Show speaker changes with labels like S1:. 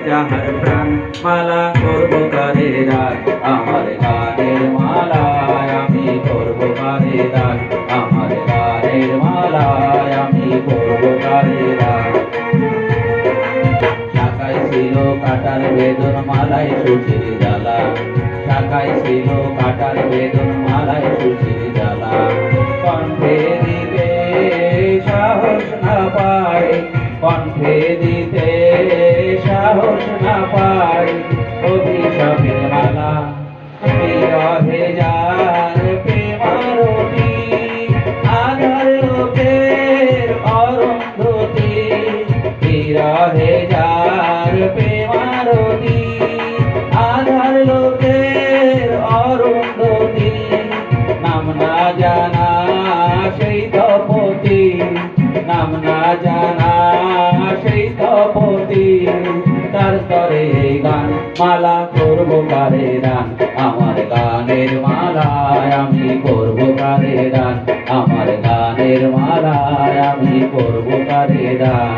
S1: যাহার প্রাণ মালা করব কারে দান আমার গানের মালায় আমি করব কারে দান আমার গানের মালায় আমি করব কারে দান শাখায় ছিল কাটার বেদন মালায় সুচির জ্বালা শাখায় ছিল কাটার বেদন মালায় সুচির জ্বালা কণ্ঠে দিতে সাহস না পায় কণ্ঠে দিতে সাহস না পায় অভিশাপের মালা বিরহে যার প্রেমারতি আধার লোকের অরুন্ধতি বিরহে যার প্রেমারতি আধার লোকের অরুন্ধতি নাম না জানা সেই তপতি নাম না জানা সেই তপতি তার তরে গান মালা করব কারে দান আমার গানের মালায় আমি করব কারে দান আমার গানের মালায় আমি করব কারে দান